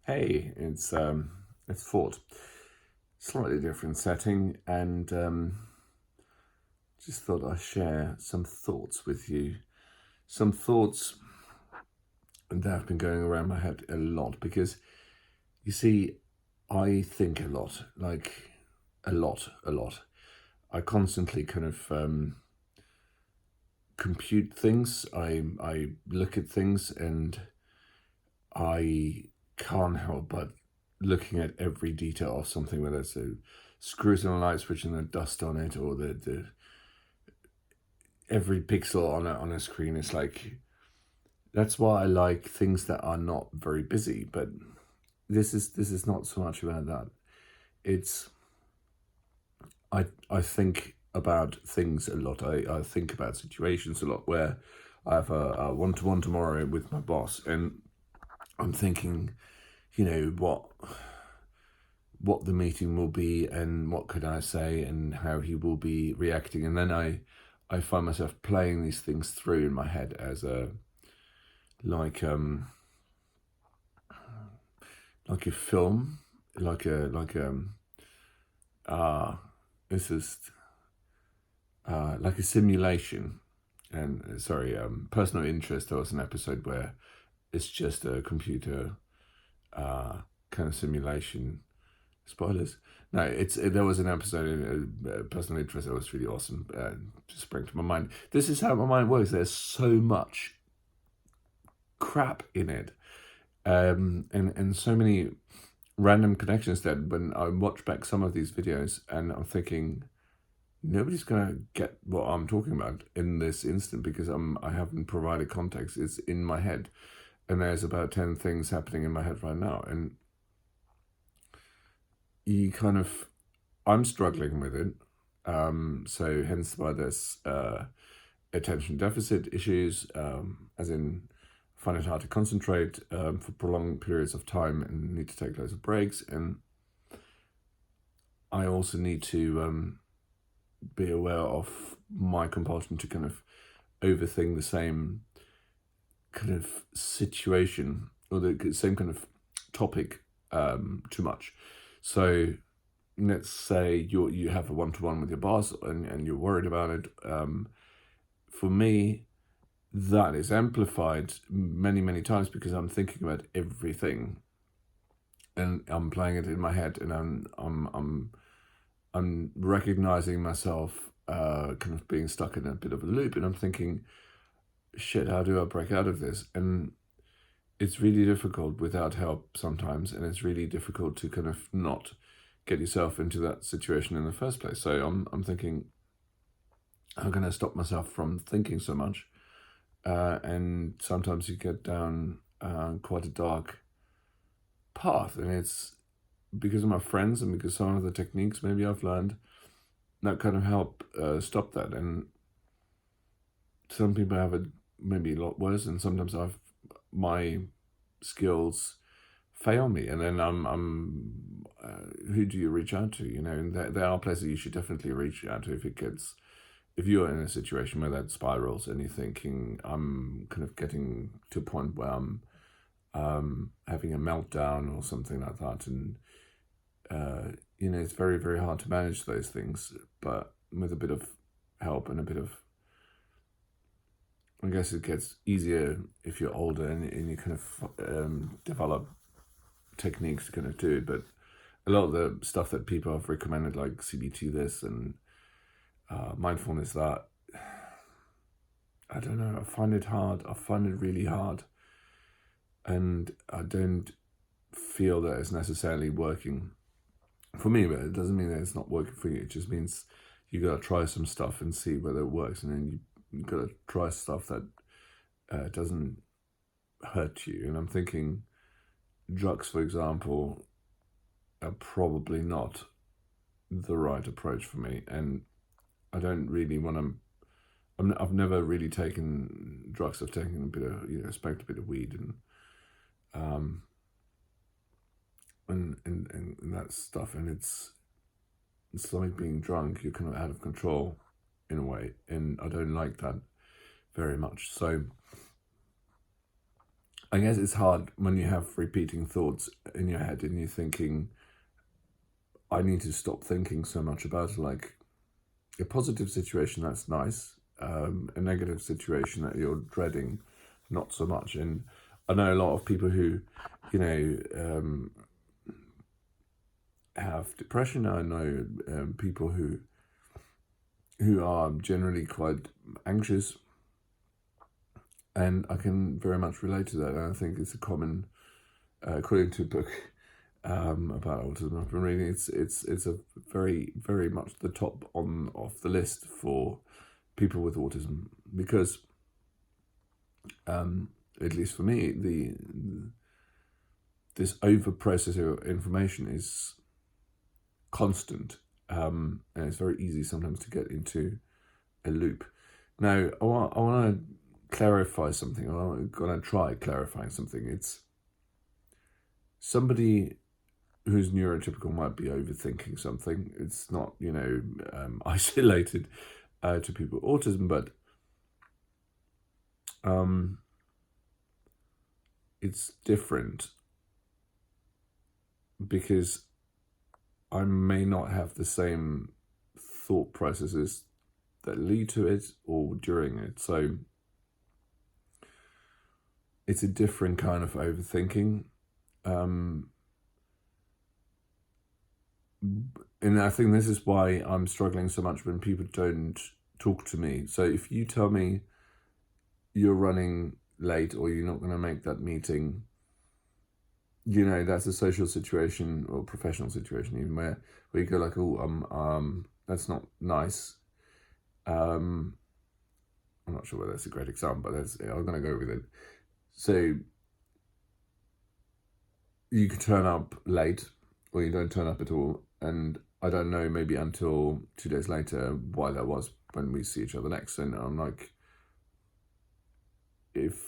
Hey, it's Fort. Slightly different setting, and just thought I'd share some thoughts with you. Some thoughts that have been going around my head a lot because you see, I think a lot, like a lot. I constantly kind of compute things. I look at things, and I can't help but looking at every detail of something, whether it's a screws in a light switch and the dust on it, or the every pixel on a screen. It's like that's why I like things that are not very busy. But this is not so much about that. It's I think about things a lot. I think about situations a lot where I have a one-to-one tomorrow with my boss, and I'm thinking, what the meeting will be and what could I say and how he will be reacting. And then I find myself playing these things through in my head as a like um like a film, uh it's just like a simulation. And sorry, personal interest. There was an episode where it's just a computer kind of simulation. Spoilers. No, there was an episode in personal interest that was really awesome. Just sprang to my mind. This is how my mind works. There's so much crap in it, and so many random connections. That when I watch back some of these videos, and I'm thinking nobody's gonna get what I'm talking about in this instant because I haven't provided context. It's in my head, and there's about 10 things happening in my head right now, and you kind of I'm struggling with it. So hence why there's attention deficit issues, as in find it hard to concentrate for prolonged periods of time and need to take loads of breaks. And I also need to be aware of my compulsion to kind of overthink the same kind of situation or the same kind of topic too much. So let's say you have a one-to-one with your boss, and you're worried about it. For me, that is amplified many times because I'm thinking about everything, and I'm playing it in my head, and I'm recognizing myself kind of being stuck in a bit of a loop, and I'm thinking, shit, how do I break out of this? And it's really difficult without help sometimes, and it's really difficult to kind of not get yourself into that situation in the first place. So I'm thinking, how can I stop myself from thinking so much? And sometimes you get down quite a dark path, and it's because of my friends and because some of the techniques maybe I've learned that kind of help stop that. And some people have it maybe a lot worse, and sometimes my skills fail me, and then I'm who do you reach out to? And there are places you should definitely reach out to if you're in a situation where that spirals and you're thinking, I'm kind of getting to a point where I'm having a meltdown or something like that. And it's very hard to manage those things, but with a bit of help and a bit of, I guess it gets easier if you're older, and you kind of develop techniques to kind of do it. But a lot of the stuff that people have recommended, like CBT this and mindfulness that, I don't know, I find it hard. I find it really hard. And I don't feel that it's necessarily working for me, but it doesn't mean that it's not working for you. It just means you got to try some stuff and see whether it works. And then you got to try stuff that doesn't hurt you. And I'm thinking drugs, for example, are probably not the right approach for me. And I don't really want to. I've never really taken drugs. I've taken a bit of, smoked a bit of weed um, and that stuff. And it's like being drunk. You're kind of out of control in a way, and I don't like that very much. So I guess it's hard when you have repeating thoughts in your head and you're thinking, I need to stop thinking so much about it. Like a positive situation, that's nice. A negative situation that you're dreading, not so much. And I know a lot of people who, have depression. I know people who are generally quite anxious, and I can very much relate to that. And I think it's a common, according to a book about autism I've been reading, it's a very, very much the top of the list for people with autism, because at least for me, this over processing of information is constant, and it's very easy sometimes to get into a loop. Now, I want to clarify something. I'm going to try clarifying something. It's somebody who's neurotypical might be overthinking something. It's not, isolated to people with autism, but it's different because I may not have the same thought processes that lead to it or during it. So it's a different kind of overthinking. And I think this is why I'm struggling so much when people don't talk to me. So if you tell me you're running late or you're not going to make that meeting, that's a social situation or professional situation even where you go like, oh, that's not nice. I'm not sure whether that's a great example, but I'm going to go with it. So you could turn up late or you don't turn up at all, and I don't know maybe until 2 days later why that was when we see each other next. And I'm like, if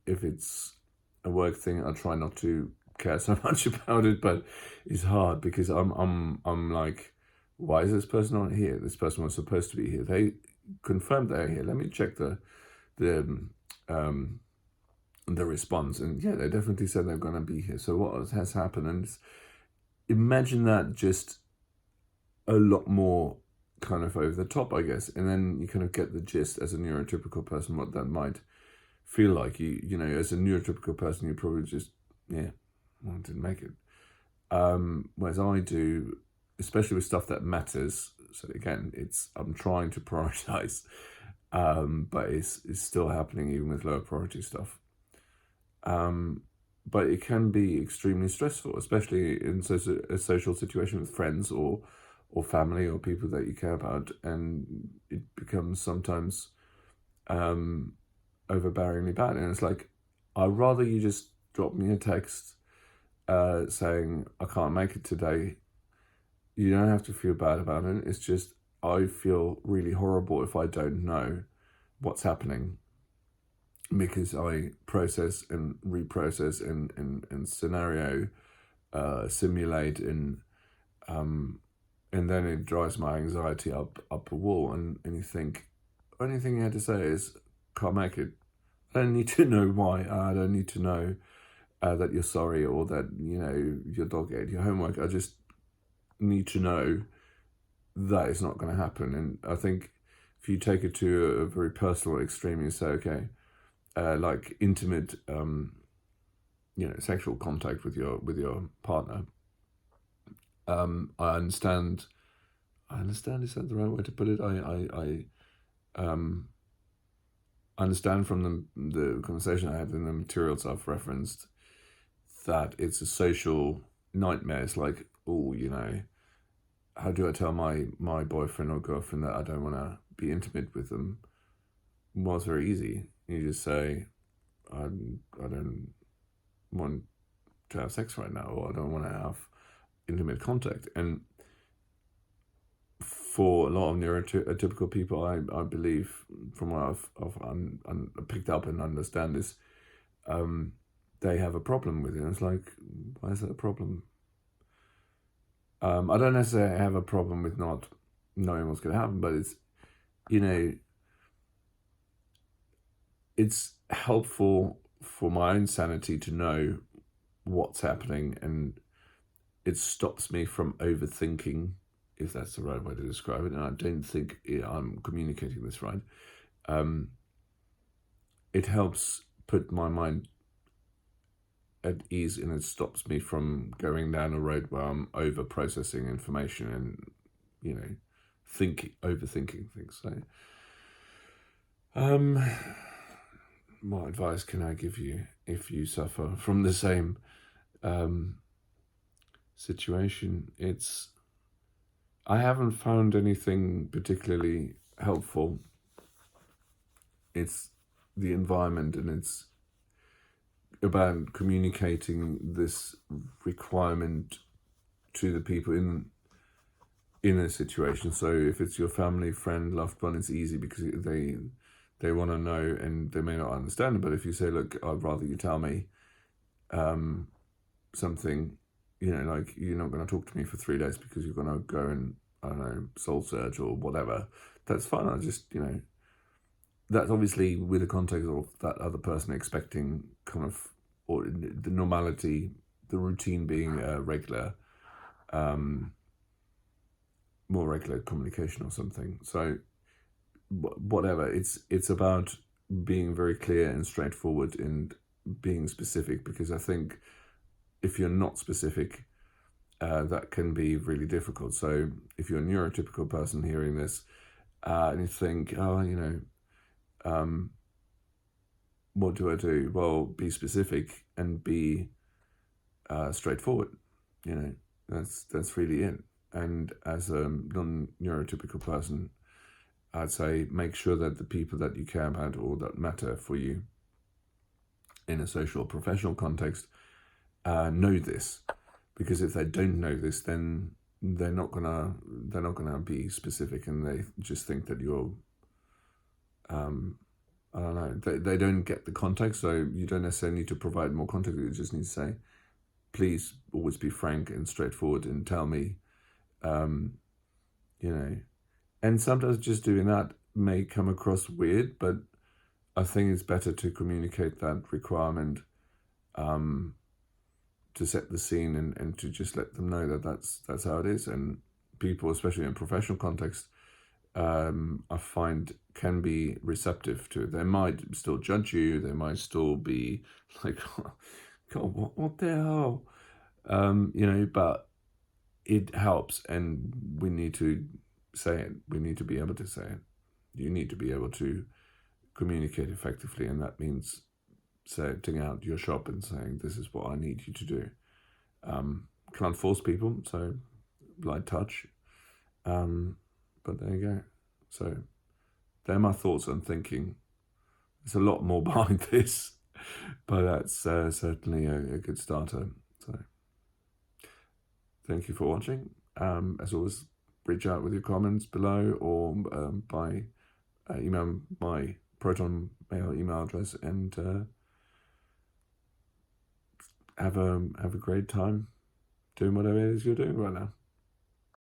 it's a work thing, I try not to care so much about it, but it's hard because I'm like, why is this person not here? This person was supposed to be here. They confirmed they're here. Let me check the response, and yeah, they definitely said they're going to be here. So what has happened? And imagine that just a lot more kind of over the top, I guess, and then you kind of get the gist as a neurotypical person what that might feel like. You know, as a neurotypical person, you probably just, I didn't make it. Whereas I do, especially with stuff that matters. So again, I'm trying to prioritize, but it's still happening even with lower priority stuff. But it can be extremely stressful, especially in a social situation with friends or family or people that you care about, and it becomes sometimes overbearingly bad. And it's like, I'd rather you just drop me a text saying I can't make it today. You don't have to feel bad about it. It's just I feel really horrible if I don't know what's happening, because I process and reprocess and scenario simulate and then it drives my anxiety up a wall, and you think, only thing you had to say is can't make it. I don't need to know why. I don't need to know that you're sorry or that your dog ate your homework. I just need to know that it's not going to happen. And I think if you take it to a very personal extreme, you say, okay, like intimate, sexual contact with your partner. I understand. Is that the right way to put it? I understand from the conversation I had and the materials I've referenced that it's a social nightmare. It's like, how do I tell my boyfriend or girlfriend that I don't want to be intimate with them? Well, it's very easy. You just say, I don't want to have sex right now, or I don't want to have intimate contact. And for a lot of neurotypical people, I believe, from what I've picked up and understand, is they have a problem with it. And it's like, why is that a problem? I don't necessarily have a problem with not knowing what's going to happen, but it's, it's helpful for my own sanity to know what's happening, and it stops me from overthinking, if that's the right way to describe it, and I don't think I'm communicating this right. It helps put my mind at ease, and it stops me from going down a road where I'm over processing information and, overthinking things. So, what advice can I give you if you suffer from the same situation? I haven't found anything particularly helpful. It's the environment, and it's about communicating this requirement to the people in a situation. So if it's your family, friend, loved one, it's easy because they want to know, and they may not understand it. But if you say, look, I'd rather you tell me something, like you're not going to talk to me for 3 days because you're going to go and, I don't know, soul search or whatever, that's fine. I just, that's obviously with the context of that other person expecting kind of, or the normality, the routine being regular, more regular communication or something. So whatever, it's about being very clear and straightforward and being specific, because I think if you're not specific, that can be really difficult. So if you're a neurotypical person hearing this, and you think, what do I do? Well, be specific and be straightforward. That's really it. And as a non-neurotypical person, I'd say make sure that the people that you care about or that matter for you in a social or professional context know this, because if they don't know this, then they're not gonna be specific, and they just think that you're I don't know, they don't get the context. So you don't necessarily need to provide more context. You just need to say, please always be frank and straightforward and tell me, and sometimes just doing that may come across weird, but I think it's better to communicate that requirement to set the scene, and to just let them know that that's how it is. And people, especially in a professional context, I find can be receptive to it. They might still judge you. They might still be like, God, what the hell? But it helps, and we need to say it. We need to be able to say it. You need to be able to communicate effectively, and that means setting out your shop and saying, this is what I need you to do. Can't force people, so light touch. But there you go. So they're my thoughts on thinking. There's a lot more behind this, but that's certainly a good starter. So thank you for watching. As always, reach out with your comments below, or by email my Proton Mail email address, and have a great time doing whatever it is you're doing right now.